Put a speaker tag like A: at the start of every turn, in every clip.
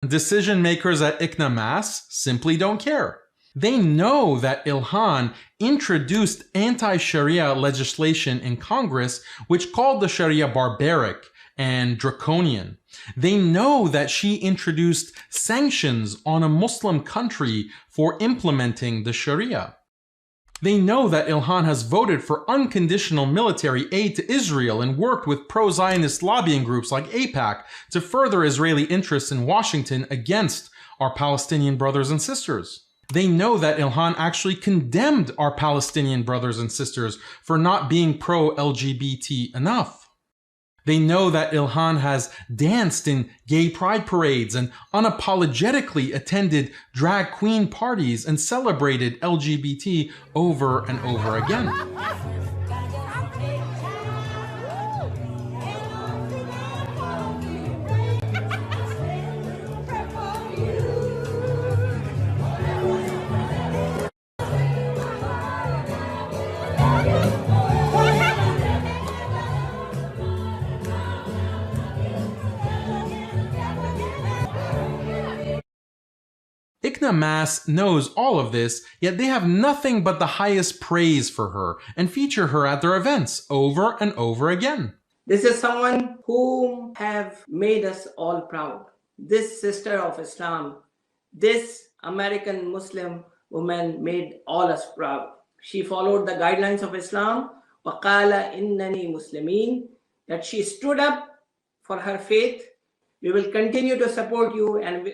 A: Decision makers at ICNA simply don't care. They know that Ilhan introduced anti-Sharia legislation in Congress which called the Sharia barbaric and draconian. They know that she introduced sanctions on a Muslim country for implementing the Sharia. They know that Ilhan has voted for unconditional military aid to Israel and worked with pro-Zionist lobbying groups like AIPAC to further Israeli interests in Washington against our Palestinian brothers and sisters. They know that Ilhan actually condemned our Palestinian brothers and sisters for not being pro-LGBT enough. They know that Ilhan has danced in gay pride parades and unapologetically attended drag queen parties and celebrated LGBT over and over again. ICNA knows all of this, yet they have nothing but the highest praise for her and feature her at their events over and over again.
B: This is someone who have made us all proud. This sister of Islam, this American Muslim woman made all us proud. She followed the guidelines of Islam, وَقَالَ إِنَّنِي مُسْلِمِينَ, that she stood up for her faith. We will continue to support you and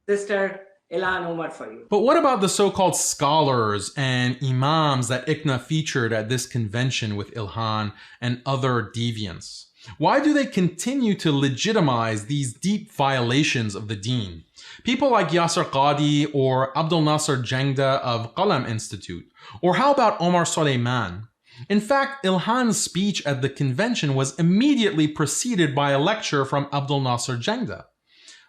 B: Sister Ilhan Omar for you.
A: But what about the so-called scholars and imams that ICNA featured at this convention with Ilhan and other deviants? Why do they continue to legitimize these deep violations of the deen? People like Yasser Qadi or Abdul Nasser Jangda of Qalam Institute. Or how about Omar Suleiman? In fact, Ilhan's speech at the convention was immediately preceded by a lecture from Abdul Nasser Jangda.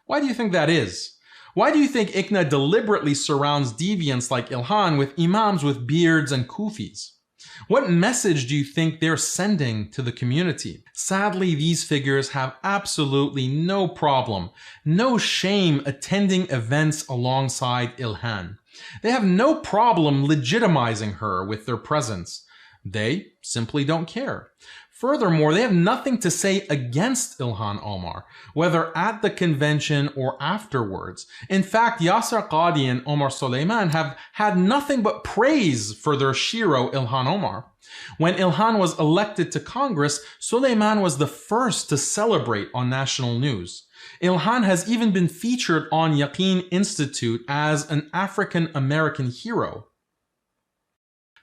A: Why do you think that is? Why do you think ICNA deliberately surrounds deviants like Ilhan with imams with beards and kufis? What message do you think they're sending to the community? Sadly, these figures have absolutely no problem, no shame attending events alongside Ilhan. They have no problem legitimizing her with their presence. They simply don't care. Furthermore, they have nothing to say against Ilhan Omar, whether at the convention or afterwards. In fact, Yasser Qadi and Omar Suleiman have had nothing but praise for their shiro Ilhan Omar. When Ilhan was elected to Congress, Suleiman was the first to celebrate on national news. Ilhan has even been featured on Yaqeen Institute as an African-American hero.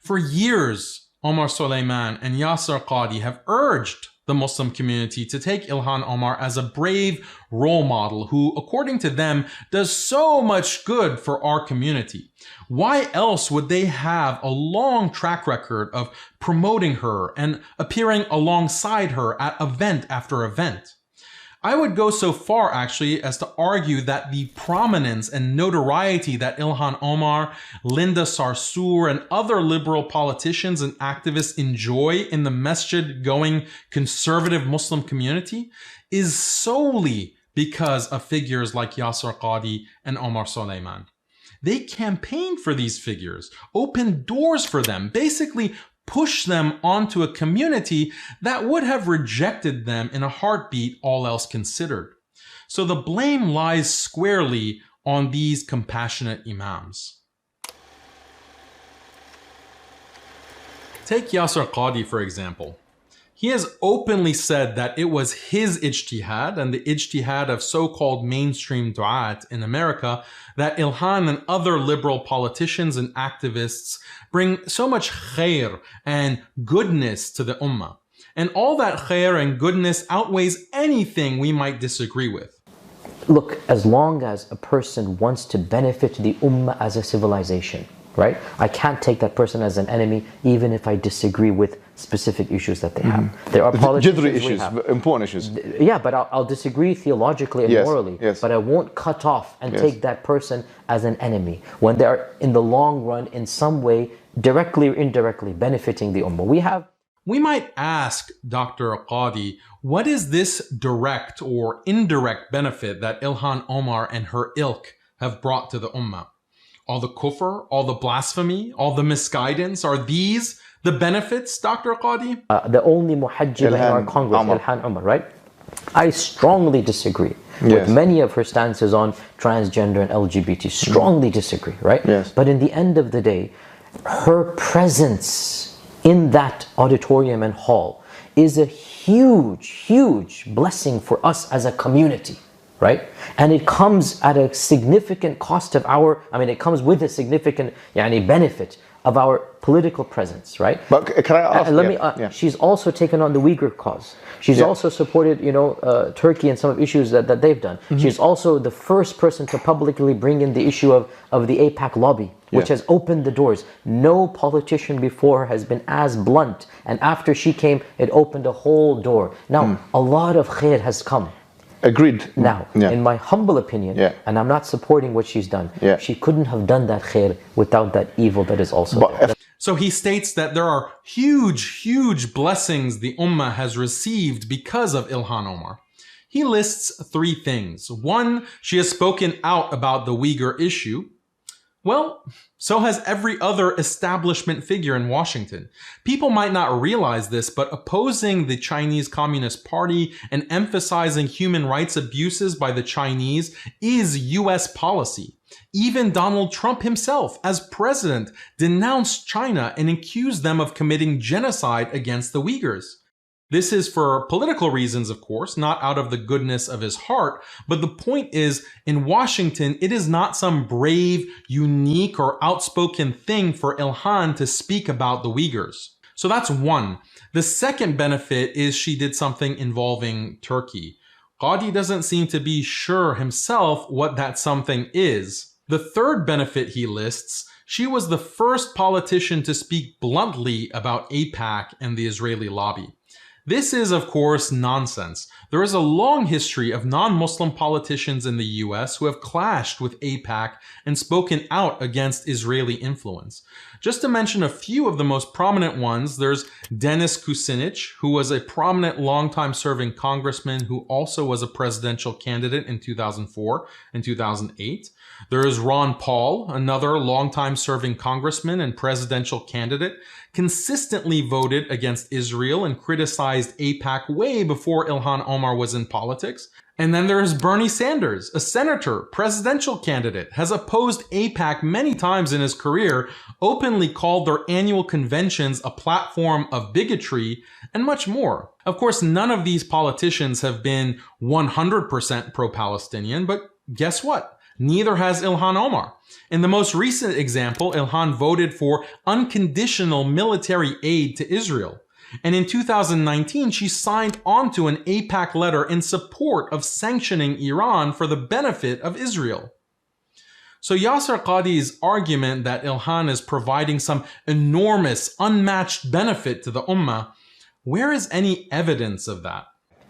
A: For years, Omar Suleiman and Yasser Qadi have urged the Muslim community to take Ilhan Omar as a brave role model who, according to them, does so much good for our community. Why else would they have a long track record of promoting her and appearing alongside her at event after event? I would go so far, actually, as to argue that the prominence and notoriety that Ilhan Omar, Linda Sarsour, and other liberal politicians and activists enjoy in the masjid-going conservative Muslim community is solely because of figures like Yasser Qadi and Omar Suleiman. They campaigned for these figures, opened doors for them, basically push them onto a community that would have rejected them in a heartbeat, all else considered. So the blame lies squarely on these compassionate imams. Take Yasser Qadi, for example. He has openly said that it was his ijtihad and the ijtihad of so-called mainstream Da'at in America that Ilhan and other liberal politicians and activists bring so much khair and goodness to the ummah. And all that khair and goodness outweighs anything we might disagree with.
C: Look, as long as a person wants to benefit the ummah as a civilization, right? I can't take that person as an enemy even if I disagree with specific issues that they have. There are politicians
D: issues, important issues.
C: Yeah, but I'll disagree theologically and morally, but I won't cut off and take that person as an enemy when they are in the long run in some way, directly or indirectly, benefiting the ummah.
A: We might ask Dr. Qadi, what is this direct or indirect benefit that Ilhan Omar and her ilk have brought to the Ummah? All the kufr, all the blasphemy, all the misguidance, are these the benefits, Dr. Qadi?
C: The only muhajjira in our Congress, Ilhan Omar, right? I strongly disagree with many of her stances on transgender and LGBT. Strongly disagree, right?
D: Yes.
C: But in the end of the day, her presence in that auditorium and hall is a huge, huge blessing for us as a community, right? And it comes at a significant cost of our, it comes with a significant benefit of our political presence, right?
D: But can I ask?
C: She's also taken on the Uyghur cause. She's also supported, Turkey and some of the issues that they've done. She's also the first person to publicly bring in the issue of the AIPAC lobby, which has opened the doors. No politician before has been as blunt, and after she came, it opened a whole door. Now, a lot of khair has come.
D: Agreed.
C: Now, in my humble opinion, and I'm not supporting what she's done, she couldn't have done that khair without that evil that is also there.
A: So he states that there are huge, huge blessings the Ummah has received because of Ilhan Omar. He lists 3 things. 1, she has spoken out about the Uyghur issue. Well, so has every other establishment figure in Washington. People might not realize this, but opposing the Chinese Communist Party and emphasizing human rights abuses by the Chinese is US policy. Even Donald Trump himself, as president, denounced China and accused them of committing genocide against the Uyghurs. This is for political reasons, of course, not out of the goodness of his heart, but the point is, in Washington, it is not some brave, unique, or outspoken thing for Ilhan to speak about the Uyghurs. So that's 1. The second benefit is she did something involving Turkey. Qadi doesn't seem to be sure himself what that something is. The third benefit he lists, she was the first politician to speak bluntly about AIPAC and the Israeli lobby. This is, of course, nonsense. There is a long history of non-Muslim politicians in the US who have clashed with AIPAC and spoken out against Israeli influence. Just to mention a few of the most prominent ones, there's Denis Kucinich, who was a prominent longtime serving congressman who also was a presidential candidate in 2004 and 2008. There is Ron Paul, another longtime serving congressman and presidential candidate, consistently voted against Israel and criticized AIPAC way before Ilhan Omar was in politics. And then there is Bernie Sanders, a senator, presidential candidate, has opposed AIPAC many times in his career, openly called their annual conventions a platform of bigotry, and much more. Of course, none of these politicians have been 100% pro-Palestinian, but guess what? Neither has Ilhan Omar. In the most recent example, Ilhan voted for unconditional military aid to Israel. And in 2019, she signed onto an AIPAC letter in support of sanctioning Iran for the benefit of Israel. So Yasser Qadi's argument that Ilhan is providing some enormous, unmatched benefit to the Ummah, where is any evidence of that?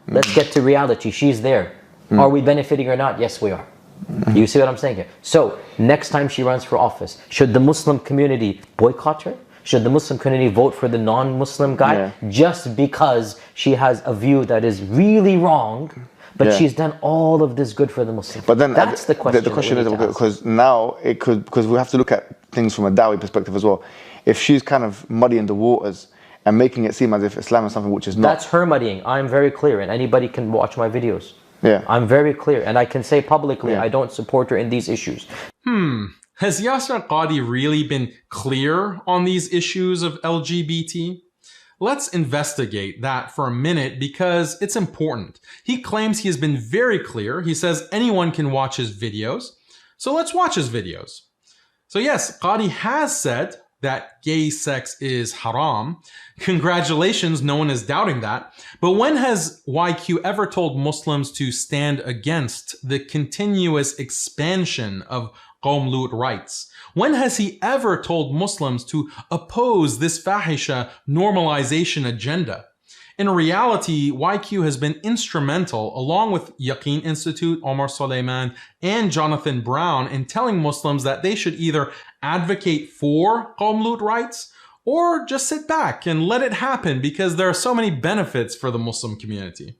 C: Let's get to reality. She's there. Are we benefiting or not? Yes, we are. You see what I'm saying here? So, next time she runs for office, should the Muslim community boycott her? Should the Muslim community vote for the non-Muslim guy just because she has a view that is really wrong, but she's done all of this good for the Muslims?
D: But then
C: that's the question.
D: The question is, because now it could, because we have to look at things from a Dawi perspective as well. If she's kind of muddying the waters and making it seem as if Islam is something which is not.
C: That's her muddying. I'm very clear, and anybody can watch my videos. I'm very clear, and I can say publicly I don't support her in these issues.
A: Has Yasser Qadi really been clear on these issues of LGBT? Let's investigate that for a minute because it's important. He claims he has been very clear. He says anyone can watch his videos. So let's watch his videos. So yes, Qadi has said that gay sex is haram. Congratulations, no one is doubting that. But when has YQ ever told Muslims to stand against the continuous expansion of Qawm Lut rights? When has he ever told Muslims to oppose this fahisha normalization agenda? In reality, YQ has been instrumental, along with Yaqeen Institute, Omar Suleiman, and Jonathan Brown, in telling Muslims that they should either advocate for Qawm Lut rights or just sit back and let it happen because there are so many benefits for the Muslim community?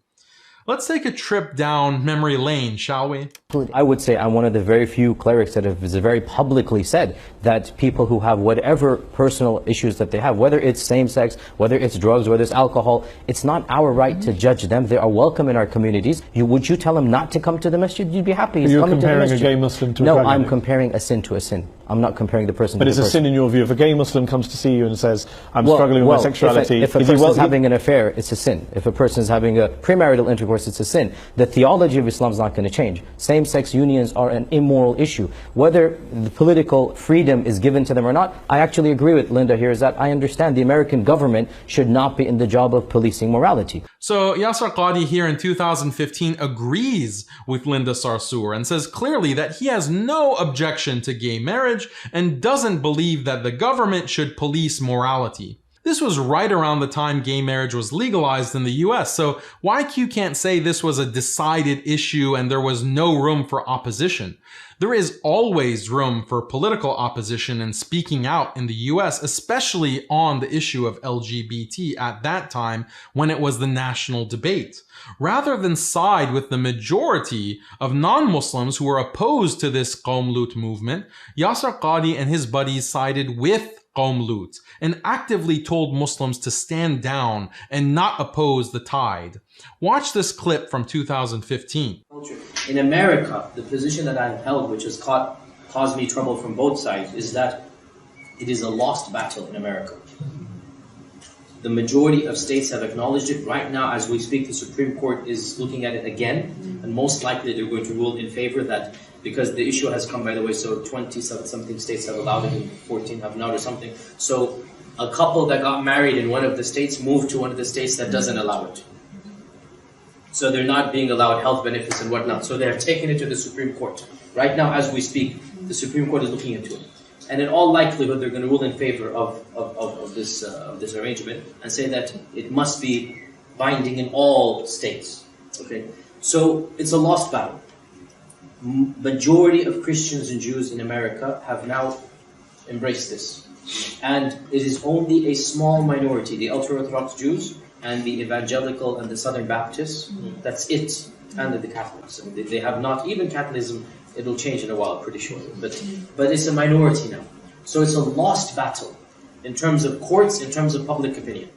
A: Let's take a trip down memory lane, shall we?
C: I would say I'm one of the very few clerics that have very publicly said that people who have whatever personal issues that they have, whether it's same-sex, whether it's drugs, whether it's alcohol, it's not our right to judge them. They are welcome in our communities. Would you tell them not to come to the masjid? You'd be happy.
E: You're comparing a gay Muslim to a drug
C: addict. No, I'm
E: addict.
C: comparing a sin to a sin. I'm not comparing the person to the person.
E: But it's a sin in your view. If a gay Muslim comes to see you and says, I'm struggling with my sexuality.
C: If a person is having an affair, it's a sin. If a person is having a premarital intercourse, it's a sin. The theology of Islam is not going to change. Same-sex unions are an immoral issue. Whether the political freedom is given to them or not, I actually agree with Linda here, is that I understand the American government should not be in the job of policing morality.
A: So Yasser Qadhi here in 2015 agrees with Linda Sarsour and says clearly that he has no objection to gay marriage and doesn't believe that the government should police morality. This was right around the time gay marriage was legalized in the US, so YQ can't say this was a decided issue and there was no room for opposition. There is always room for political opposition and speaking out in the US, especially on the issue of LGBT at that time when it was the national debate. Rather than side with the majority of non-Muslims who were opposed to this Qawm Lut movement, Yasser Qadhi and his buddies sided with Qawm Lut and actively told Muslims to stand down and not oppose the tide. Watch this clip from 2015.
F: In America, the position that I have held, which has caused me trouble from both sides, is that it is a lost battle in America. The majority of states have acknowledged it. Right now, as we speak, the Supreme Court is looking at it again, and most likely they're going to rule in favor that, because the issue has come, by the way, so 20-something states have allowed it and 14 have not or something. So a couple that got married in one of the states moved to one of the states that doesn't allow it. So they're not being allowed health benefits and whatnot. So they're taking it to the Supreme Court. Right now, as we speak, the Supreme Court is looking into it. And in all likelihood, they're going to rule in favor of this arrangement and say that it must be binding in all states. Okay, so it's a lost battle. Majority of Christians and Jews in America have now embraced this, and it is only a small minority, the ultra-Orthodox Jews and the evangelical and the Southern Baptists. That's it, and the Catholics. And they have not, even Catholicism. It'll change in a while, pretty sure. But it's a minority now. So it's a lost battle in terms of courts, in terms of public opinion.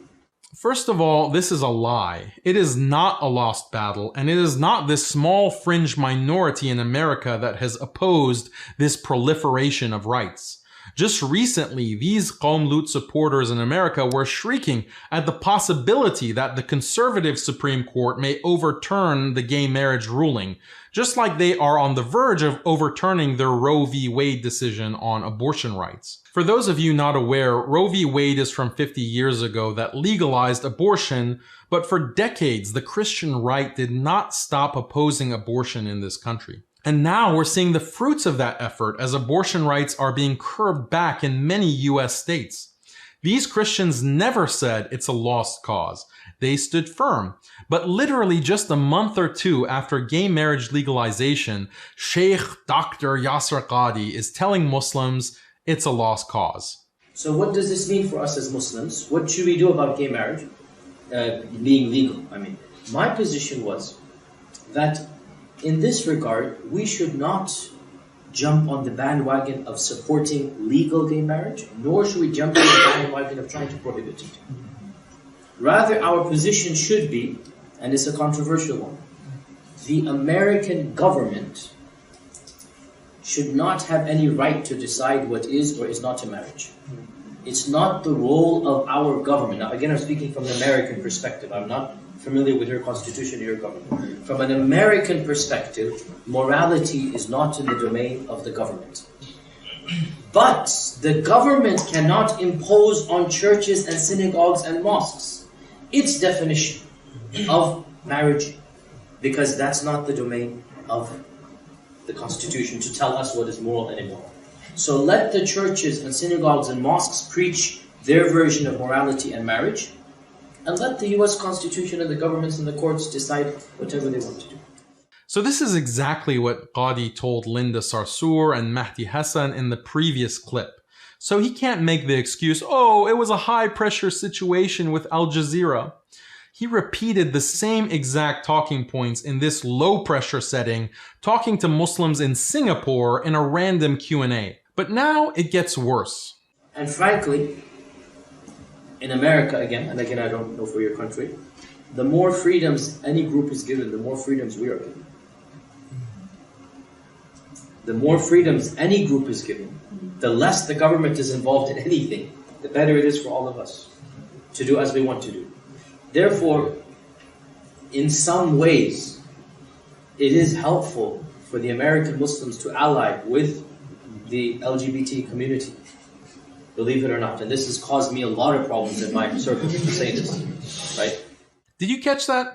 A: First of all, this is a lie. It is not a lost battle, and it is not this small fringe minority in America that has opposed this proliferation of rights. Just recently, these Qawm Lut supporters in America were shrieking at the possibility that the conservative Supreme Court may overturn the gay marriage ruling, just like they are on the verge of overturning their Roe v. Wade decision on abortion rights. For those of you not aware, Roe v. Wade is from 50 years ago that legalized abortion, but for decades, the Christian right did not stop opposing abortion in this country. And now we're seeing the fruits of that effort as abortion rights are being curbed back in many US states. These Christians never said it's a lost cause. They stood firm. But literally just a month or two after gay marriage legalization, Sheikh Dr. Yasser Qadhi is telling Muslims it's a lost cause.
F: So what does this mean for us as Muslims? What should we do about gay marriage being legal? I mean, my position was that in this regard, we should not jump on the bandwagon of supporting legal gay marriage, nor should we jump on the bandwagon of trying to prohibit it. Rather, our position should be, and it's a controversial one, the American government should not have any right to decide what is or is not a marriage. It's not the role of our government. Now, again, I'm speaking from an American perspective. I'm not familiar with your constitution or your government. From an American perspective, morality is not in the domain of the government. But the government cannot impose on churches and synagogues and mosques its definition of marriage, because that's not the domain of the Constitution to tell us what is moral and immoral. So let the churches and synagogues and mosques preach their version of morality and marriage, and let the US Constitution and the governments and the courts decide whatever they want to do.
A: So this is exactly what Qadhi told Linda Sarsour and Mahdi Hassan in the previous clip. So he can't make the excuse, oh, it was a high-pressure situation with Al Jazeera. He repeated the same exact talking points in this low-pressure setting, talking to Muslims in Singapore in a random Q&A. But now it gets worse.
F: And frankly, in America, again, I don't know for your country, the more freedoms any group is given, the more freedoms we are given. The more freedoms any group is given, the less the government is involved in anything, the better it is for all of us to do as we want to do. Therefore, in some ways, it is helpful for the American Muslims to ally with the LGBT community, believe it or not. And this has caused me a lot of problems in my circles to say this, right?
A: Did you catch that?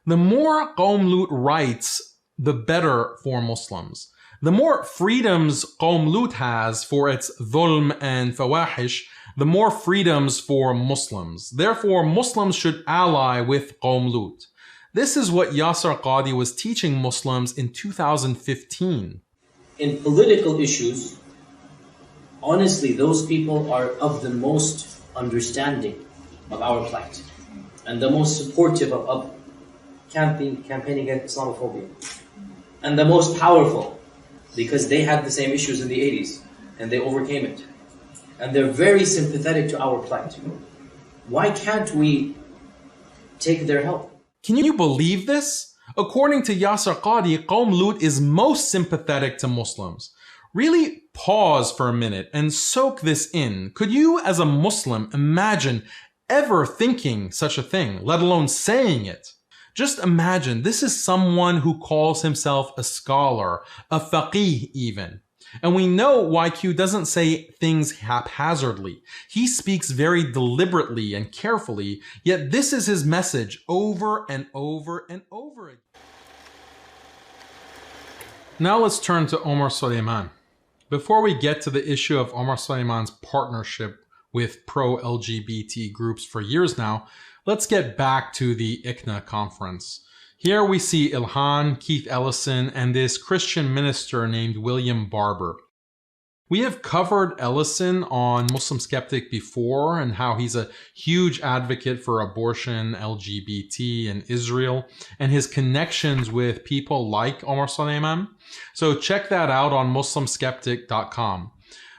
A: The more Qawm Lut writes, the better for Muslims. The more freedoms Qawm Lut has for its dhulm and fawahish, the more freedoms for Muslims. Therefore, Muslims should ally with Qawm Lut. This is what Yasser Qadhi was teaching Muslims in 2015.
F: In political issues, honestly, those people are of the most understanding of our plight and the most supportive of campaigning against Islamophobia, and the most powerful because they had the same issues in the 80s and they overcame it. And they're very sympathetic to our plight. Why can't we take their help?
A: Can you believe this? According to Yasser Qadhi, Qawm Lut is most sympathetic to Muslims. Really pause for a minute and soak this in. Could you, as a Muslim, imagine ever thinking such a thing, let alone saying it? Just imagine, this is someone who calls himself a scholar, a faqih even. And we know YQ doesn't say things haphazardly. He speaks very deliberately and carefully, yet this is his message over and over and over again. Now let's turn to Omar Suleiman. Before we get to the issue of Omar Suleiman's partnership with pro-LGBT groups for years now, let's get back to the ICNA conference. Here we see Ilhan, Keith Ellison, and this Christian minister named William Barber. We have covered Ellison on Muslim Skeptic before and how he's a huge advocate for abortion, LGBT, and Israel, and his connections with people like Omar Suleiman. So check that out on MuslimSkeptic.com.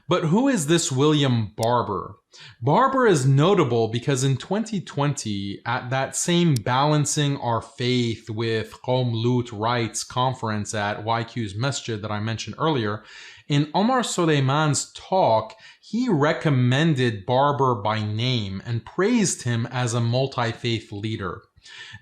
A: But who is this William Barber? Barber is notable because in 2020, at that same Balancing Our Faith with Qawm Lut Rights conference at YQ's Masjid that I mentioned earlier, in Omar Suleiman's talk, he recommended Barber by name and praised him as a multi-faith leader.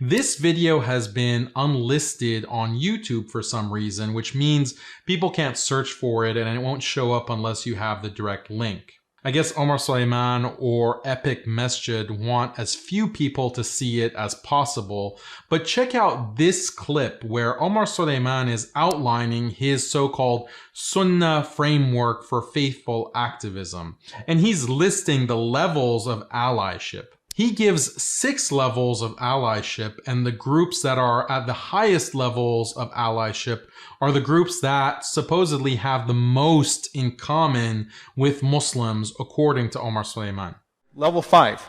A: This video has been unlisted on YouTube for some reason, which means people can't search for it and it won't show up unless you have the direct link. I guess Omar Suleiman or Epic Masjid want as few people to see it as possible, but check out this clip where Omar Suleiman is outlining his so-called Sunnah framework for faithful activism, and he's listing the levels of allyship. He gives 6 levels of allyship, and the groups that are at the highest levels of allyship are the groups that supposedly have the most in common with Muslims, according to Omar Suleiman.
G: Level 5,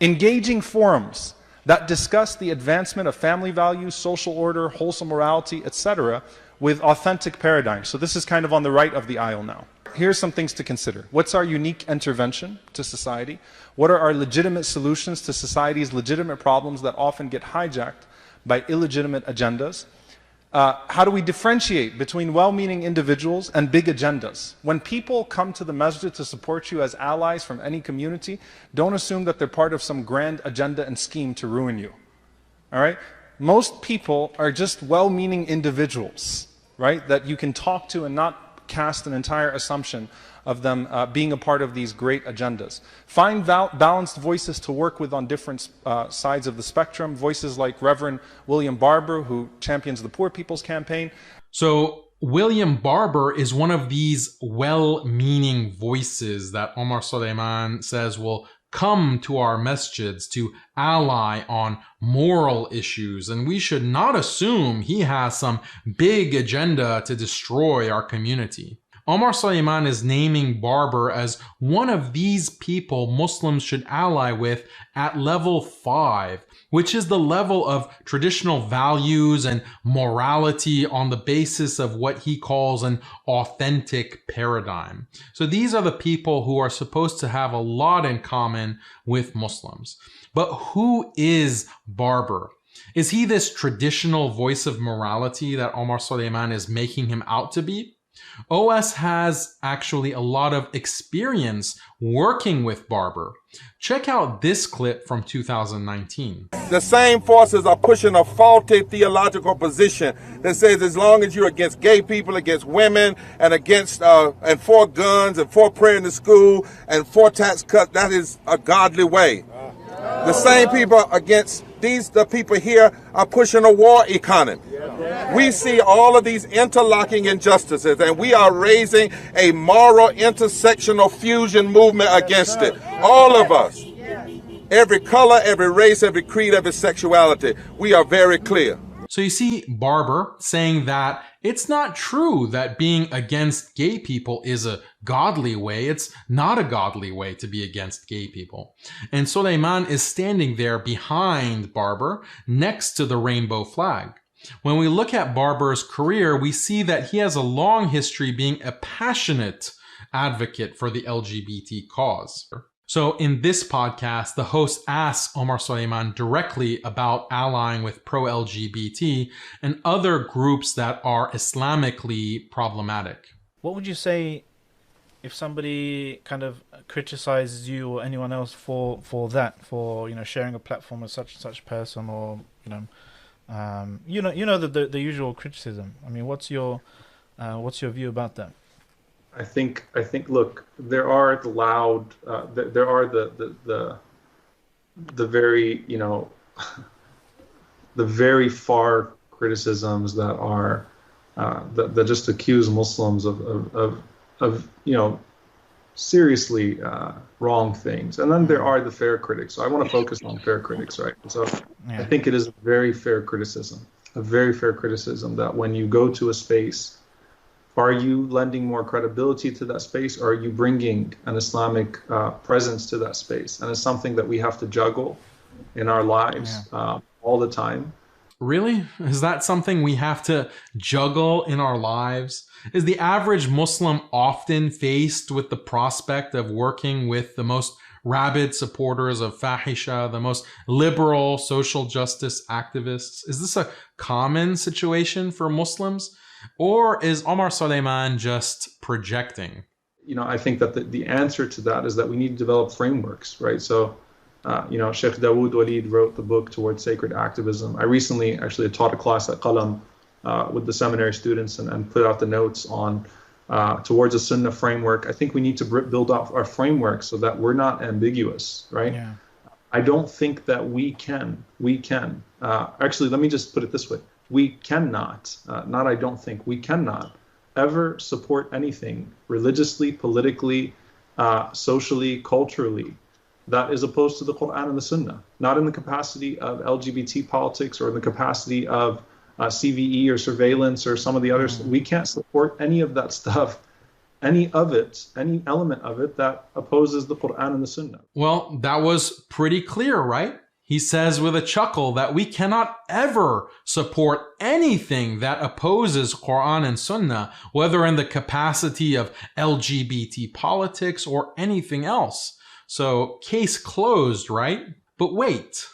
G: engaging forums that discuss the advancement of family values, social order, wholesome morality, etc. with authentic paradigms. So this is kind of on the right of the aisle now. Here's some things to consider. What's our unique intervention to society? What are our legitimate solutions to society's legitimate problems that often get hijacked by illegitimate agendas? How do we differentiate between well-meaning individuals and big agendas? When people come to the masjid to support you as allies from any community, don't assume that they're part of some grand agenda and scheme to ruin you. All right? Most people are just well-meaning individuals, right, that you can talk to and not cast an entire assumption of them being a part of these great agendas. Find balanced voices to work with on different sides of the spectrum, voices like Reverend William Barber, who champions the Poor People's Campaign.
A: So William Barber is one of these well-meaning voices that Omar Suleiman says will come to our masjids to ally on moral issues, and we should not assume he has some big agenda to destroy our community. Omar Suleiman is naming Barber as one of these people Muslims should ally with at level 5, which is the level of traditional values and morality on the basis of what he calls an authentic paradigm. So these are the people who are supposed to have a lot in common with Muslims. But who is Barber? Is he this traditional voice of morality that Omar Suleiman is making him out to be? OS has actually a lot of experience working with Barber. Check out this clip from 2019.
H: The same forces are pushing a faulty theological position that says as long as you're against gay people, against women, and against and for guns, and for prayer in the school, and for tax cuts, that is a godly way. The same people against the people here are pushing a war economy. We see all of these interlocking injustices, and we are raising a moral intersectional fusion movement against it. All of us, every color, every race, every creed, every sexuality, we are very clear.
A: So you see Barber saying that it's not true that being against gay people is a godly way. It's not a godly way to be against gay people. And Suleiman is standing there behind Barber next to the rainbow flag. When we look at Barber's career, we see that he has a long history being a passionate advocate for the LGBT cause. So in this podcast, the host asks Omar Suleiman directly about allying with pro-LGBT and other groups that are Islamically problematic.
I: What would you say if somebody kind of criticizes you or anyone else for that, for sharing a platform with such and such person, or the usual criticism? I mean, what's your view about that?
J: I think. Look, there are the loud, there are the very the very far criticisms that are that just accuse Muslims of seriously wrong things, and then there are the fair critics. So I want to focus on fair critics, right? So I think it is a very fair criticism, that when you go to a space, are you lending more credibility to that space, or are you bringing an Islamic presence to that space? And it's something that we have to juggle in our lives all the time.
A: Really? Is that something we have to juggle in our lives? Is the average Muslim often faced with the prospect of working with the most rabid supporters of fahisha, the most liberal social justice activists? Is this a common situation for Muslims? Or is Omar Suleiman just projecting?
J: I think that the answer to that is that we need to develop frameworks, right? So, Sheikh Dawood Walid wrote the book Towards Sacred Activism. I recently actually taught a class at Qalam with the seminary students and put out the notes on Towards a Sunnah framework. I think we need to build up our framework so that we're not ambiguous, right? Yeah. I don't think that we can. Actually, let me just put it this way. We cannot, not I don't think, we cannot ever support anything religiously, politically, socially, culturally that is opposed to the Quran and the Sunnah. Not in the capacity of LGBT politics or in the capacity of CVE or surveillance or some of the others. We can't support any of that stuff, any element of it that opposes the Quran and the Sunnah.
A: Well, that was pretty clear, right? He says with a chuckle that we cannot ever support anything that opposes Quran and Sunnah, whether in the capacity of LGBT politics or anything else. So case closed, right? But wait,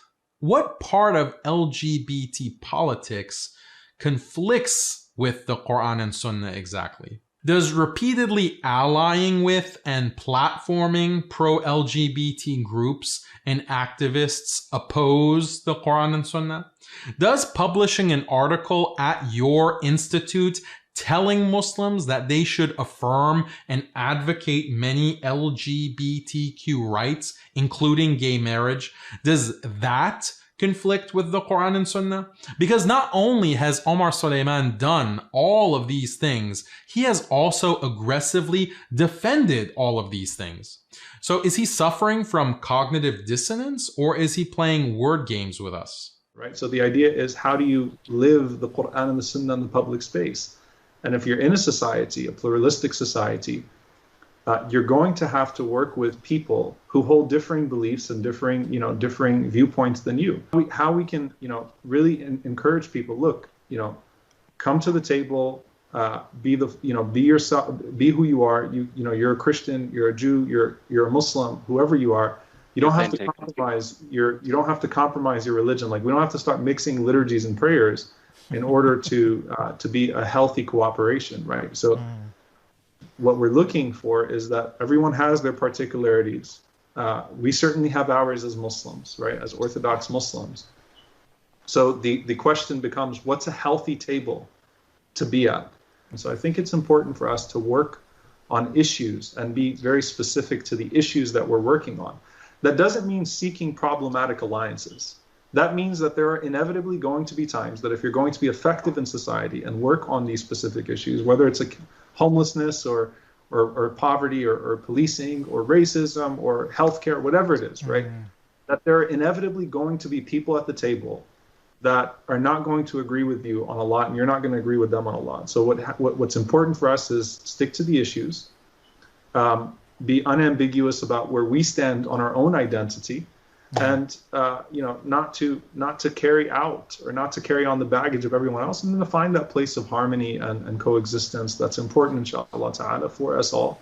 A: what part of LGBT politics conflicts with the Quran and Sunnah exactly? Does repeatedly allying with and platforming pro-LGBT groups and activists oppose the Quran and Sunnah? Does publishing an article at your institute telling Muslims that they should affirm and advocate many LGBTQ rights, including gay marriage, does that conflict with the Quran and Sunnah? Because not only has Omar Suleiman done all of these things, he has also aggressively defended all of these things. So is he suffering from cognitive dissonance, or is he playing word games with us?
J: Right. So the idea is, how do you live the Quran and the Sunnah in the public space? And if you're in a society, a pluralistic society, you're going to have to work with people who hold differing beliefs and differing viewpoints than you. How we can, really encourage people, look, come to the table, be yourself, be who you are. You're a Christian, you're a Jew, you're a Muslim, whoever you are. You don't have to compromise you don't have to compromise your religion. Like, we don't have to start mixing liturgies and prayers in order to be a healthy cooperation, right? So what we're looking for is that everyone has their particularities. We certainly have ours as Muslims, right? As Orthodox Muslims. So the question becomes, what's a healthy table to be at? And so I think it's important for us to work on issues and be very specific to the issues that we're working on. That doesn't mean seeking problematic alliances. That means that there are inevitably going to be times that if you're going to be effective in society and work on these specific issues, whether it's homelessness or poverty or policing or racism or healthcare, whatever it is, right? That there are inevitably going to be people at the table that are not going to agree with you on a lot, and you're not going to agree with them on a lot. So what's important for us is stick to the issues, be unambiguous about where we stand on our own identity, and not to carry out or not to carry on the baggage of everyone else, and then to find that place of harmony and coexistence that's important, inshallah ta'ala, for us all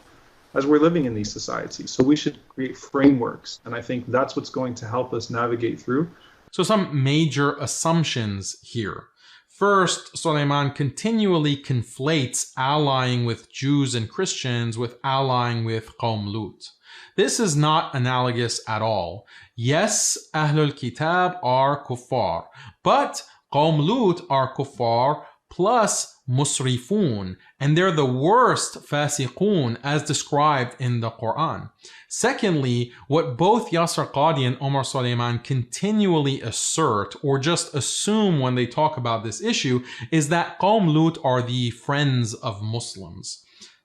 J: as we're living in these societies. So we should create frameworks, and I think that's what's going to help us navigate through.
A: So some major assumptions here. First, Suleiman continually conflates allying with Jews and Christians with allying with Qawm Lut. This is not analogous at all. Yes, Ahlul Kitab are kuffar, but Qawm Lut are kuffar plus musrifun, and they're the worst fasiqun as described in the Quran. Secondly, what both Yasser Qadi and Omar Suleiman continually assert or just assume when they talk about this issue is that Qawm Lut are the friends of Muslims.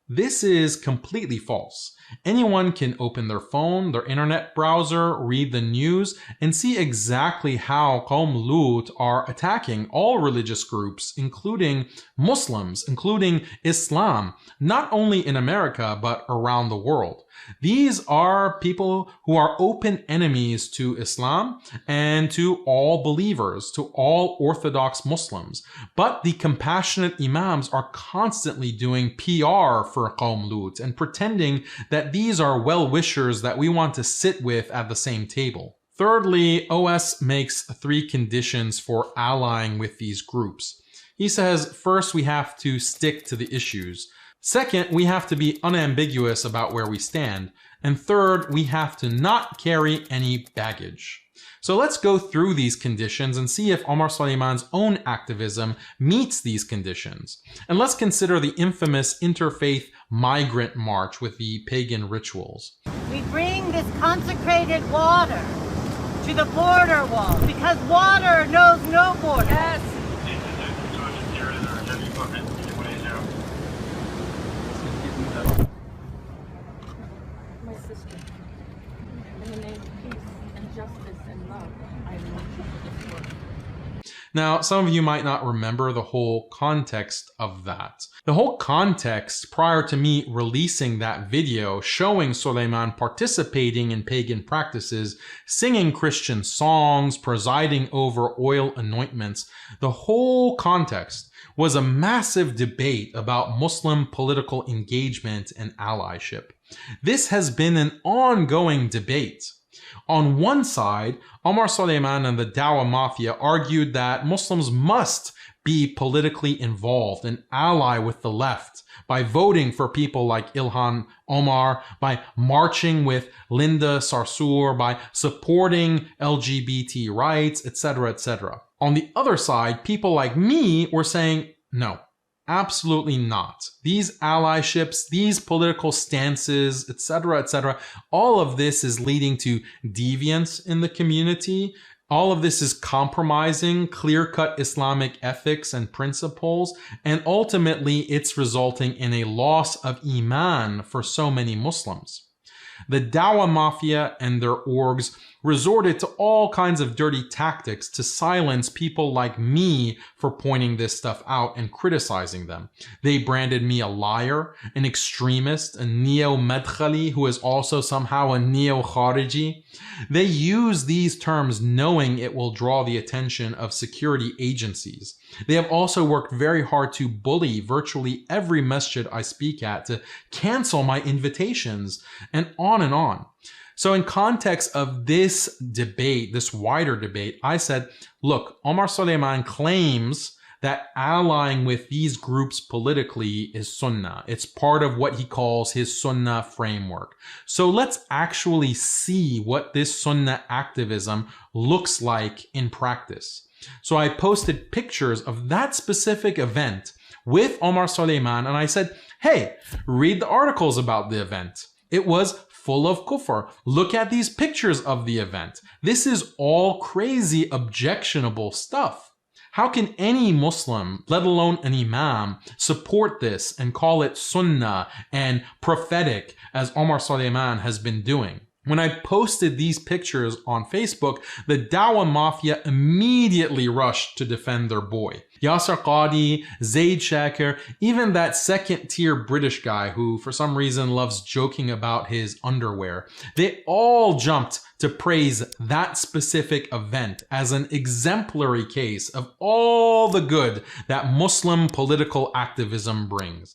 A: This is completely false. Anyone can open their phone, their internet browser, read the news, and see exactly how Qawm Lut are attacking all religious groups, including Muslims, including Islam, not only in America, but around the world. These are people who are open enemies to Islam and to all believers, to all Orthodox Muslims. But the compassionate Imams are constantly doing PR for Qawm Lut and pretending that these are well-wishers that we want to sit with at the same table. Thirdly, OS makes 3 conditions for allying with these groups. He says, first, we have to stick to the issues. Second, we have to be unambiguous about where we stand. And third, we have to not carry any baggage. So let's go through these conditions and see if Omar Suleiman's own activism meets these conditions. And let's consider the infamous interfaith migrant march with the pagan rituals.
K: We bring this consecrated water to the border wall because water knows no border. Yes.
L: My sister, in the name of peace and justice and love, I want you for this work.
A: Now, some of you might not remember the whole context of that. The whole context prior to me releasing that video showing Suleiman participating in pagan practices, singing Christian songs, presiding over oil anointments, the whole context was a massive debate about Muslim political engagement and allyship. This has been an ongoing debate. On one side, Omar Suleiman and the Dawah Mafia argued that Muslims must be politically involved and ally with the left by voting for people like Ilhan Omar, by marching with Linda Sarsour, by supporting LGBT rights, etc., etc. On the other side, people like me were saying, no, absolutely not. These allyships, these political stances, etc., all of this is leading to deviance in the community. All of this is compromising clear-cut Islamic ethics and principles, and ultimately it's resulting in a loss of Iman for so many Muslims. The Dawah mafia and their orgs resorted to all kinds of dirty tactics to silence people like me for pointing this stuff out and criticizing them. They branded me a liar, an extremist, a neo-Madkhali who is also somehow a neo-Khariji. They use these terms knowing it will draw the attention of security agencies. They have also worked very hard to bully virtually every masjid I speak at to cancel my invitations, and on and on. So in context of this debate, this wider debate, I said, look, Omar Suleiman claims that allying with these groups politically is sunnah. It's part of what he calls his sunnah framework. So let's actually see what this sunnah activism looks like in practice. So I posted pictures of that specific event with Omar Suleiman, and I said, hey, read the articles about the event. It was full of kufr. Look at these pictures of the event. This is all crazy, objectionable stuff. How can any Muslim, let alone an imam, support this and call it sunnah and prophetic as Omar Suleiman has been doing? When I posted these pictures on Facebook, the Dawah mafia immediately rushed to defend their boy. Yasser Qadi, Zaid Shakir, even that second-tier British guy who for some reason loves joking about his underwear, they all jumped to praise that specific event as an exemplary case of all the good that Muslim political activism brings.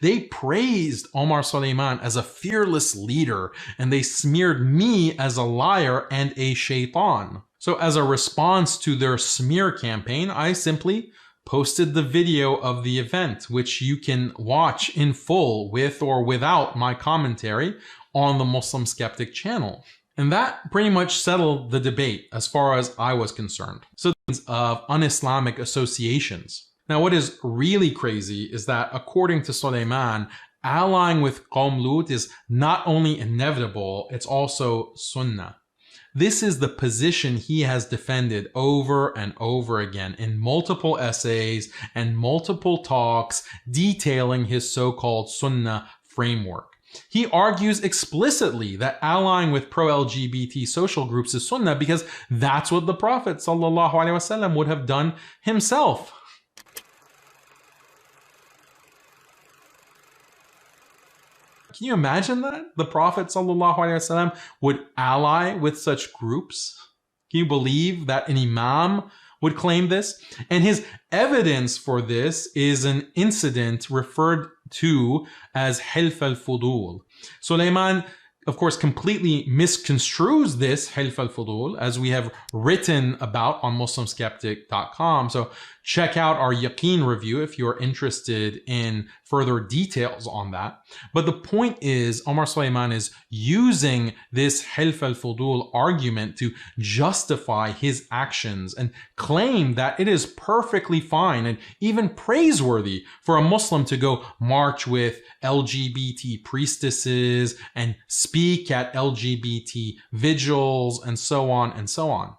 A: They praised Omar Suleiman as a fearless leader, and they smeared me as a liar and a shaitan. So as a response to their smear campaign, I simply posted the video of the event, which you can watch in full with or without my commentary on the Muslim Skeptic channel. And that pretty much settled the debate as far as I was concerned. So of un-Islamic associations. Now, what is really crazy is that according to Suleiman, allying with Qawm Lut is not only inevitable, it's also sunnah. This is the position he has defended over and over again in multiple essays and multiple talks detailing his so-called sunnah framework. He argues explicitly that allying with pro-LGBT social groups is sunnah because that's what the Prophet ﷺ would have done himself. Can you imagine that? The Prophet ﷺ would ally with such groups? Can you believe that an imam would claim this? And his evidence for this is an incident referred to as Hilf al-Fudul. Suleiman, of course, completely misconstrues this Hilf al-Fudul, as we have written about on MuslimSkeptic.com. So check out our Yaqeen review if you're interested in further details on that. But the point is, Omar Suleiman is using this Hilf al-Fudul argument to justify his actions and claim that it is perfectly fine and even praiseworthy for a Muslim to go march with LGBT priestesses and speak at LGBT vigils and so on and so on.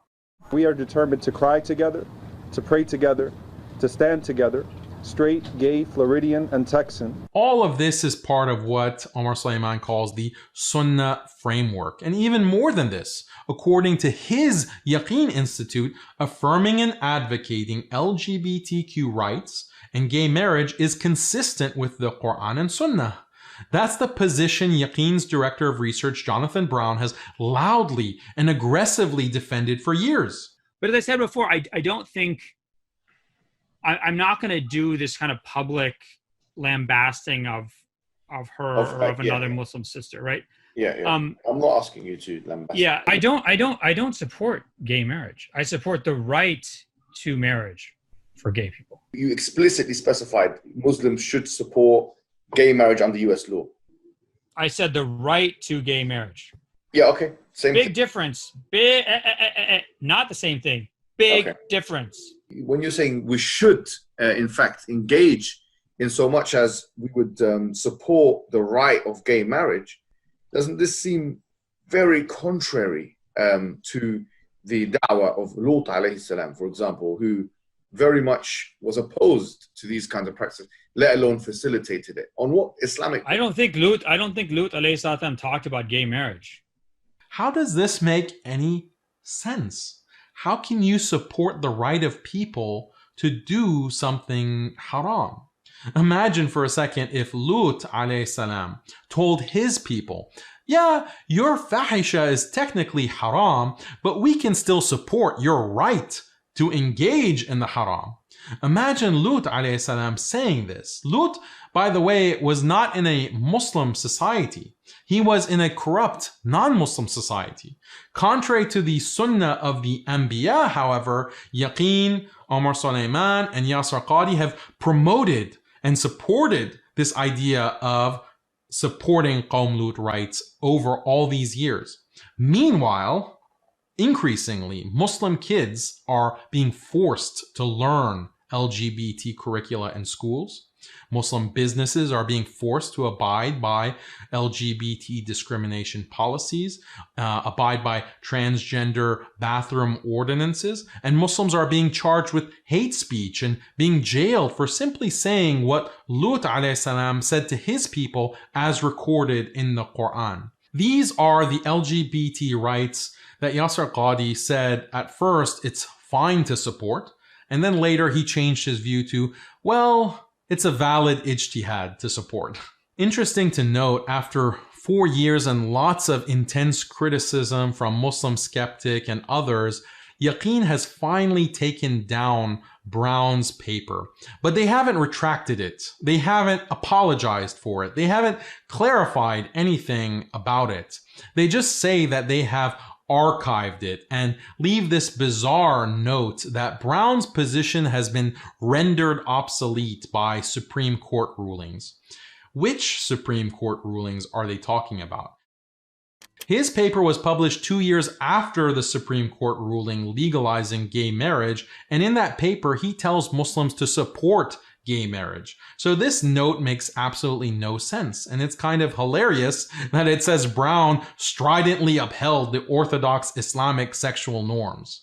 M: We are determined to cry together, to pray together, to stand together, straight, gay, Floridian, and Texan.
A: All of this is part of what Omar Suleiman calls the Sunnah framework. And even more than this, according to his Yaqeen Institute, affirming and advocating LGBTQ rights and gay marriage is consistent with the Quran and Sunnah. That's the position Yaqeen's director of research, Jonathan Brown, has loudly and aggressively defended for years.
N: But as I said before, I don't think I'm not going to do this kind of public lambasting of her or of another Muslim sister, right?
O: Yeah. I'm not asking you to lambast.
N: Yeah, I don't support gay marriage. I support the right to marriage for gay people.
O: You explicitly specified Muslims should support gay marriage under US law.
N: I said the right to gay marriage.
O: Yeah, okay. Same
N: big
O: thing.
N: difference. Big, not the same thing. Big difference.
O: When you're saying we should, in fact, engage in so much as we would support the right of gay marriage, doesn't this seem very contrary to the da'wah of Lut alayhi salam, for example, who very much was opposed to these kinds of practices, let alone facilitated it. On what Islamic?
N: I don't think Lut alayhi salam talked about gay marriage.
A: How does this make any sense? How can you support the right of people to do something haram? Imagine for a second if Lut alayhi salam told his people, yeah, your fahisha is technically haram, but we can still support your right to engage in the haram. Imagine Lut alayhi salam saying this. Lut, by the way, was not in a Muslim society. He was in a corrupt, non-Muslim society. Contrary to the sunnah of the Anbiya, however, Yaqeen, Omar Suleiman, and Yasir Qadi have promoted and supported this idea of supporting Qawm Lut rights over all these years. Meanwhile, increasingly, Muslim kids are being forced to learn LGBT curricula in schools. Muslim businesses are being forced to abide by LGBT discrimination policies, abide by transgender bathroom ordinances, and Muslims are being charged with hate speech and being jailed for simply saying what Lut alayhi salam said to his people as recorded in the Quran. These are the LGBT rights that Yasir Qadi said at first it's fine to support, and then later he changed his view to, well, it's a valid ijtihad to support. Interesting to note, after 4 years and lots of intense criticism from Muslim Skeptic and others, Yaqeen has finally taken down Brown's paper, but they haven't retracted it. They haven't apologized for it. They haven't clarified anything about it. They just say that they have archived it and leave this bizarre note that Brown's position has been rendered obsolete by Supreme Court rulings. Which Supreme Court rulings are they talking about? His paper was published 2 years after the Supreme Court ruling legalizing gay marriage, and in that paper he tells Muslims to support gay marriage. So this note makes absolutely no sense, and it's kind of hilarious that it says Brown stridently upheld the orthodox Islamic sexual norms.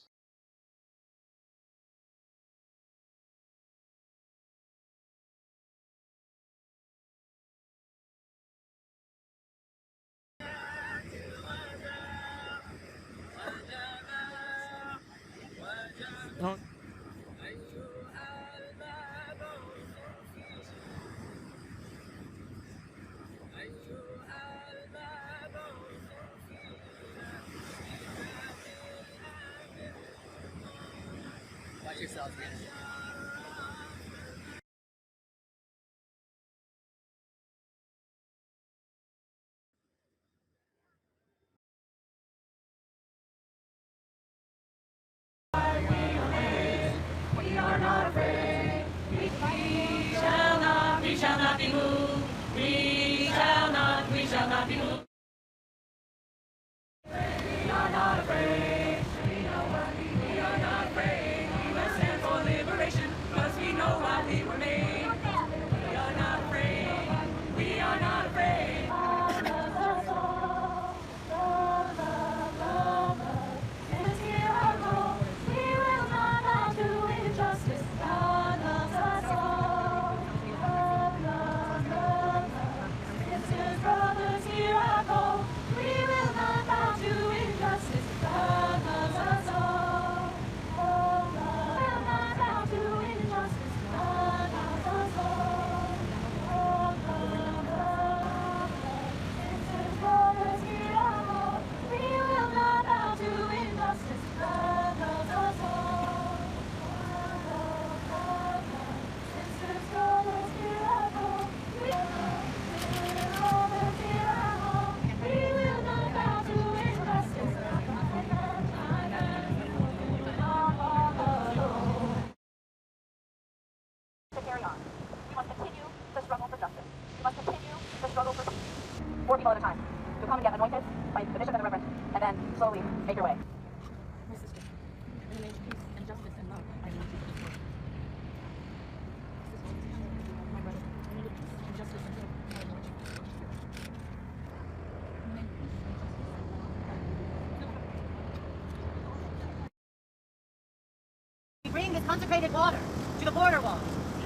K: is consecrated water to the border wall.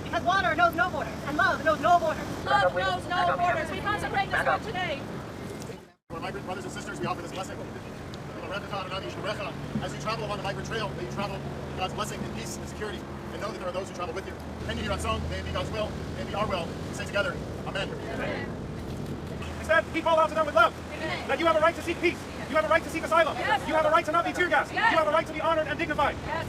K: Because water knows no borders, and love knows no borders.
L: Love knows no borders. We consecrate this word today.
P: For migrant brothers and sisters, we offer this blessing. As you travel along the migrant trail, may you travel God's blessing and peace and security, and know that there are those who travel with you. Can you hear that song? May it be God's will, may it be our will. Say together, Amen. Amen.
Q: Instead, keep all out to them with love. Amen. That you have a right to seek peace. You have a right to seek asylum.
L: Yes.
Q: You have a right to not be tear gassed.
L: Yes.
Q: You have a right to be honored and dignified.
L: Yes.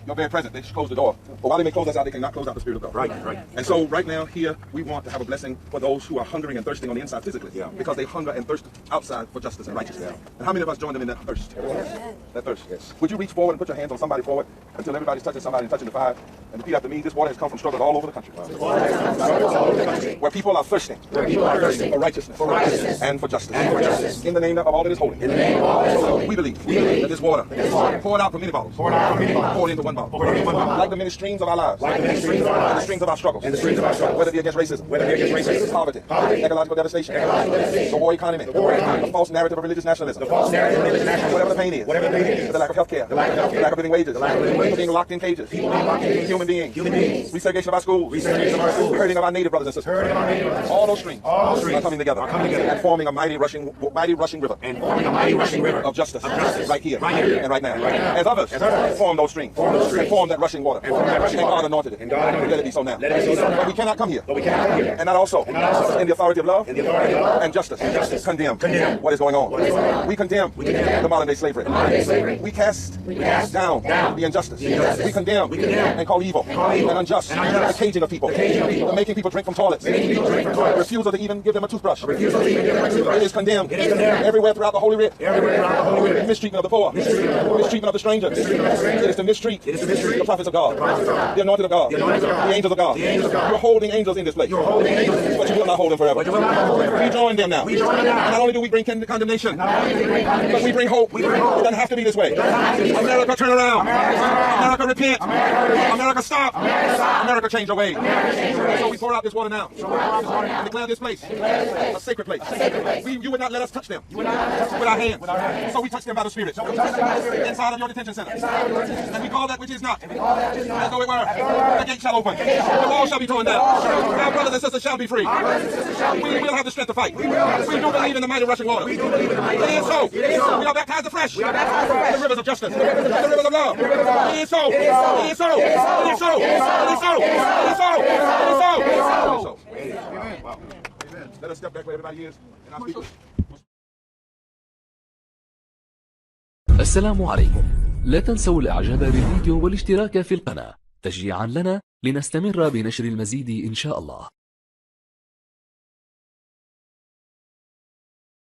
H: Your very presence, they close the door. But while they may close us out, they cannot close out the Spirit of God. Right. And so right now here, we want to have a blessing for those who are hungering and thirsting on the inside physically. Yeah. Because they hunger and thirst outside for justice and righteousness. Yeah. And how many of us join them in that thirst? Yes. That thirst, yes. Would you reach forward and put your hands on somebody forward until everybody's touching somebody and touching the fire? And repeat after me, this water has come from struggles all over the country. Where people are thirsting. For righteousness. And for justice. In the name of all that is holy. We believe that this water poured out from many bottles. Poured into one bottle. Like the many streams of our lives. And the streams of our struggles. Whether it be against racism. Poverty. Ecological devastation. The war economy. The false narrative of religious nationalism. Whatever the pain is. The lack of health care. The lack of living wages. People being locked in cages. Human beings. Resegregation of our schools. Hurting of our native brothers and sisters. All those streams are coming together. And forming a mighty rushing river. Of justice. Right here. And right now. As others form those streams. And form that rushing water. And God anointed it. Let it be so now. But we cannot come here. And not also in the authority of love and justice condemn what is going on. We condemn the modern day slavery. We cast down the injustice. We condemn and call evil and unjust the caging of people. The making people drink from toilets. The refusal to even give them a toothbrush. It is condemned everywhere throughout the Holy Writ. Mistreatment of the poor. Mistreatment of the stranger. It is to mistreat the prophets of God, the anointed of God, the angels of God. You're holding angels in this place, but you will not hold them forever. We join them now. And not only do we bring condemnation, but we bring hope. It doesn't have to be this way. America, turn around. America, repent. America, stop. America, change your ways. So we pour out this water now and declare this place a sacred place. You would not let us touch them with our hands. So we touch them by the Spirit inside of your detention center. And we call that which is not as though it were. The gate shall open. The wall shall be torn down. Our brothers and sisters shall be free. We will have the strength to fight. We do believe in the mighty rushing water. It is so. We are baptized afresh in the rivers of justice, the rivers of love. It is so. It is so. It is so. It is so. It is so. It is so. Amen. Let us step back where everybody is and I'll speak.
R: السلام عليكم. لا تنسوا الاعجاب بالفيديو والاشتراك في القناة تشجيعا لنا لنستمر بنشر المزيد إن شاء الله.